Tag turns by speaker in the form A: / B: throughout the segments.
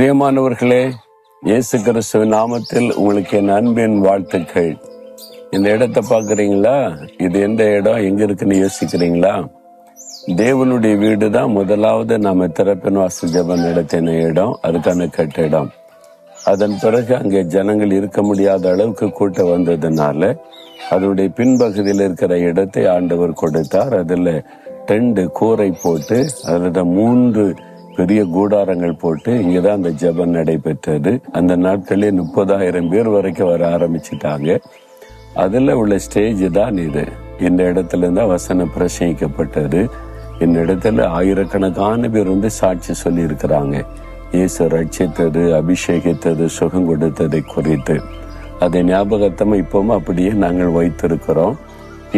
A: பிரியமானவர்களே, இயேசு கிறிஸ்துவின் நாமத்தில் உங்களுக்கு என் அன்பின் வாழ்த்துக்கள். இந்த இடத்தை பார்க்குறீங்களா? இது எந்த இடம், எங்க இருக்குன்னு யோசிக்கிறீங்களா? தேவனுடைய வீடு தான் முதலாவது நாம திறப்பின் வாசல் ஜெபம் நடத்தின இடம், அதுக்கான கட்டிடம். அதன் பிறகு அங்கே ஜனங்கள் இருக்க முடியாத அளவுக்கு கூட்டம் வந்ததுனால அதனுடைய பின்பகுதியில் இருக்கிற இடத்தை ஆண்டவர் கொடுத்தார். அதுல 2 கூரை போட்டு அதுல 3 பெரிய கூடாரங்கள் போட்டு இங்கதான் அந்த ஜெபம் நடைபெற்றது. அந்த நாட்களே 30,000 பேர் வரைக்கும் வர ஆரம்பிச்சுட்டாங்க. அதுல உள்ள ஸ்டேஜ் தான் இது. இந்த இடத்துல இருந்தா வசனம் பிரசங்கிக்கப்பட்டது. இந்த இடத்துல ஆயிரக்கணக்கான பேர் சாட்சி சொல்லி இருக்கிறாங்க. இயேசு ரட்சித்தது, அபிஷேகித்தது, சுகம் கொடுத்ததை குறித்து. அதை ஞாபகத்தமா இப்பவும் அப்படியே நாங்கள் வைத்திருக்கிறோம்.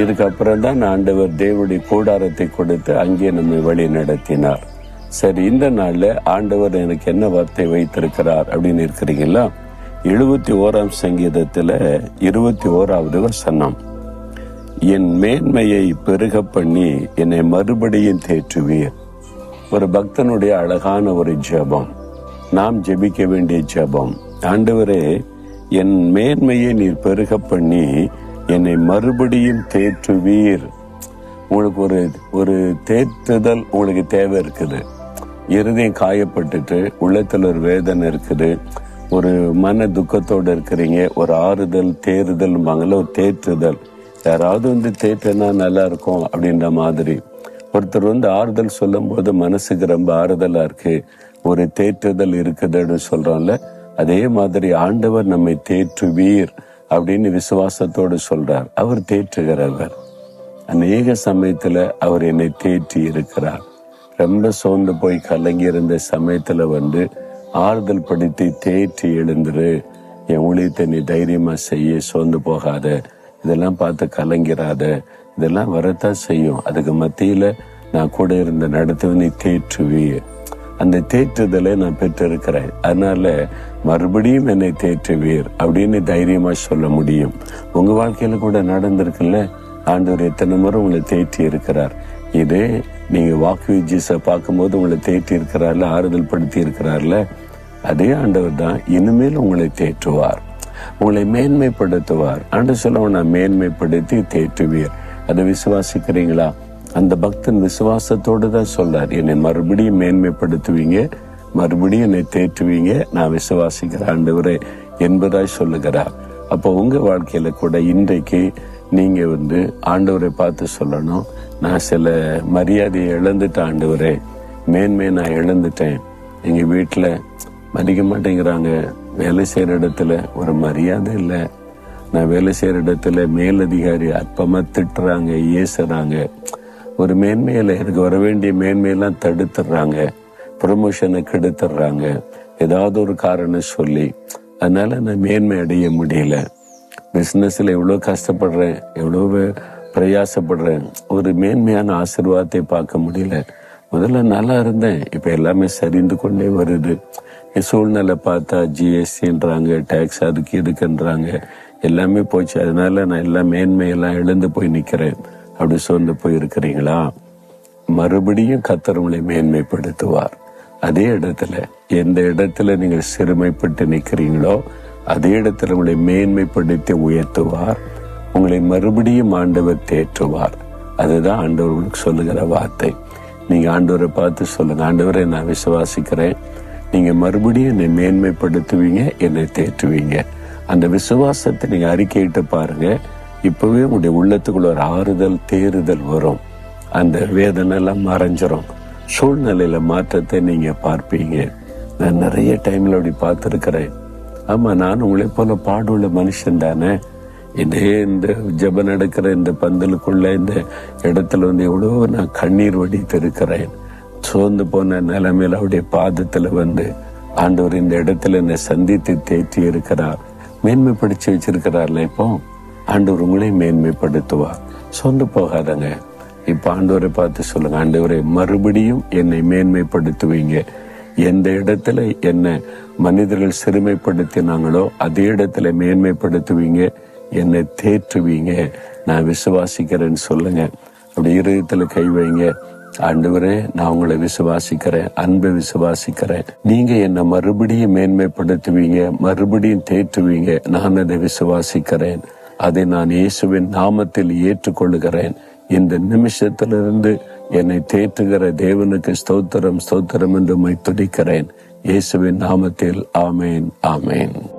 A: இதுக்கப்புறம் தான் ஆண்டவர் தேவனுடைய கூடாரத்தை கொடுத்து அங்கே நம்மை வழி நடத்தினார். சரி, இந்த நாள்ல ஆண்டவர் எனக்கு என்ன வார்த்தை வைத்திருக்கிறார் அப்படின்னு இருக்கிறீங்களா? 71ஆம் சங்கீதத்துல 21வது வசனம், என் மேன்மையை பெருக பண்ணி என்னை மறுபடியும் தேற்றுவீர். ஒரு பக்தனுடைய அழகான ஒரு ஜெபம், நாம் ஜெபிக்க வேண்டிய ஜெபம். ஆண்டவரே, என் மேன்மையை நீர் பெருக பண்ணி என்னை மறுபடியும் தேற்றுவீர். உங்களுக்கு ஒரு தேற்றுதல் உங்களுக்கு தேவை இருக்குது. இருதயம் காயப்பட்டுட்டு உள்ளத்துல ஒரு வேதனை இருக்குது, ஒரு மன துக்கத்தோடு இருக்கிறீங்க. ஒரு ஆறுதல், தேறுதல், ஒரு தேற்றுதல். யாராவது தேற்றுனா நல்லா இருக்கும் அப்படின்ற மாதிரி ஒருத்தர் ஆறுதல் சொல்லும் போது மனசுக்கு ரொம்ப ஆறுதலா இருக்கு. ஒரு தேற்றுதல் இருக்குதுன்னு சொல்றோம்ல, அதே மாதிரி ஆண்டவர் நம்மை தேற்றுவீர் அப்படின்னு விசுவாசத்தோடு சொல்றார். அவர் தேற்றுகிறவர். அநேக சமயத்துல அவர் என்னை தேற்றி இருக்கிறார். ரொம்ப சோர்ந்து போய் கலங்கி இருந்த சமயத்துல ஆறுதல் படுத்தி தேற்றி எழுந்துரு, என் ஊழியத்தை நீ தைரியமா செய்ய, சோர்ந்து போகாத, இதெல்லாம் பார்த்து கலங்கிறாத, இதெல்லாம் வரத்தான் செய்யும். அதுக்கு மத்தியில நான் கூட இருந்த நடத்த நீ தேற்றுவீர். அந்த தேற்றுதலை நான் பெற்றிருக்கிறேன். அதனால மறுபடியும் என்னை தேற்றுவீர் அப்படின்னு தைரியமா சொல்ல முடியும். உங்க வாழ்க்கையில கூட நடந்திருக்குல்ல, ஆண்டவர் எத்தனை முறை உங்களை தேற்றி இருக்கிறார். இதே நீங்க வாக்கு ஜீசஸை பார்க்கும்போது உங்களை தேற்றி இருக்கிறார்ல, ஆறுதல் படுத்தி இருக்கிறார்ல, அதே ஆண்டவர் தான் இனிமேல் உங்களை தேற்றுவார், உங்களை மேன்மைப்படுத்துவார். ஆண்டவர் சொல்ல, நான் மேன்மைப்படுத்தி தேற்றுவீர். அதை விசுவாசிக்கிறீங்களா? அந்த பக்தன் விசுவாசத்தோடு தான் சொல்றார், என்னை மறுபடியும் மேன்மைப்படுத்துவீங்க, மறுபடியும் என்னை தேற்றுவீங்க, நான் விசுவாசிக்கிற ஆண்டவரே என்பதாய் சொல்லுகிறார். அப்போ உங்க வாழ்க்கையில கூட இன்றைக்கு நீங்க ஆண்டவரை பார்த்து சொல்லணும், நான் சில மரியாதையை இழந்துட்டேன் ஆண்டவரே, மேன்மையை நான் இழந்துட்டேன். எங்க வீட்டுல மதிக்க மாட்டேங்கிறாங்க, வேலை செய்யற இடத்துல ஒரு மரியாதை இல்லை, நான் வேலை செய்யற இடத்துல மேலதிகாரி அற்பமா திட்டுறாங்க, ஏசுறாங்க, ஒரு மேன்மையில எனக்கு வர வேண்டிய மேன்மையெல்லாம் தடுத்துடுறாங்க, ப்ரமோஷனை கெடுத்துடுறாங்க, ஏதாவது ஒரு காரணம் சொல்லி. அதனால நான் மேன்மை அடைய முடியல. பிசினஸ்ல எவ்வளவு கஷ்டப்படுறேன், எவ்வளவு பிரயாசப்படுறேன், ஒரு மேன்மையான ஆசீர்வாதத்தை பார்க்க முடியல. முதல்ல நல்லா இருந்தேன், இப்ப எல்லாமே சரிந்து கொண்டே வருது. சூழ்நிலை பார்த்தா ஜிஎஸ்டின்றாங்க, டேக்ஸ் அதுக்கு இதுக்குன்றாங்க, எல்லாமே போச்சு. அதனால நான் எல்லாம் மேன்மையெல்லாம் இழந்து போய் நிக்கிறேன். அப்படி சோர்ந்து போய் இருக்கிறீங்களா? மறுபடியும் கர்த்தர் உங்களை மேன்மைப்படுத்துவார். அதே இடத்துல, எந்த இடத்துல நீங்கள் சிறுமைப்பட்டு நிக்கிறீங்களோ அதே இடத்துல உங்களை மேன்மைப்படுத்தி உயர்த்துவார். உங்களை மறுபடியும் ஆண்டவர் தேற்றுவார். அதுதான் ஆண்டவர் உங்களுக்கு சொல்லுகிற வார்த்தை. நீங்க ஆண்டவரை பார்த்து சொல்லுங்க, ஆண்டவரை நான் விசுவாசிக்கிறேன், நீங்க மறுபடியும் என்னை மேன்மைப்படுத்துவீங்க, என்னை தேற்றுவீங்க. அந்த விசுவாசத்தை நீங்க அறிக்கையிட்டு பாருங்க. இப்பவே உங்களுடைய உள்ளத்துக்குள்ள ஒரு ஆறுதல், தேறுதல் வரும். அந்த வேதனை எல்லாம் மறைஞ்சிரும். சூழ்நிலையில மாற்றத்தை நீங்க பார்ப்பீங்க. நான் நிறைய டைம்ல அப்படி பார்த்திருக்கிறேன். ஆமா, நான் உங்களை போல பாடுள்ள மனுஷன் தானே. இந்த ஜெப நடக்கிற இந்த பந்தலுக்குள்ள இந்த இடத்துல எவ்வளவோ நான் கண்ணீர் வடித்து இருக்கிறேன். சோர்ந்து போன நிலைமையில அவருடைய பாதத்துல ஆண்டவர் இந்த இடத்துல என்னை சந்தித்து தேற்றி இருக்கிறார், மேன்மைப்படுத்தி வச்சிருக்கிறார்ல. இப்போ ஆண்டவர் உங்களை மேன்மைப்படுத்துவார். சோர்ந்து போகாதங்க. இப்ப ஆண்டவரை பார்த்து சொல்லுங்க, ஆண்டவரை மறுபடியும் என்னை மேன்மைப்படுத்துவீங்க. எந்த இடத்துல என்ன மனிதர்கள் சிறுமைப்படுத்தினாங்களோ அதே இடத்துல மேன்மைப்படுத்துவீங்க, என்னை தேற்றுவீங்க, நான் விசுவாசிக்கிறேன்னு சொல்லுங்க. அப்படி இருதயத்துல கை வைங்க. ஆண்டவரே, நான் உங்களை விசுவாசிக்கிறேன், அன்பை விசுவாசிக்கிறேன். நீங்க என்னை மறுபடியும் மேன்மைப்படுத்துவீங்க, மறுபடியும் தேற்றுவீங்க. நான் அதை விசுவாசிக்கிறேன். அதை நான் இயேசுவின் நாமத்தில் ஏற்றுக்கொள்கிறேன். இந்த நிமிஷத்திலிருந்து என்னை தேற்றுகிற தேவனுக்கு ஸ்தோத்திரம், ஸ்தோத்திரம் என்று துதிக்கிறேன். இயேசுவின் நாமத்தில் ஆமேன், ஆமேன்.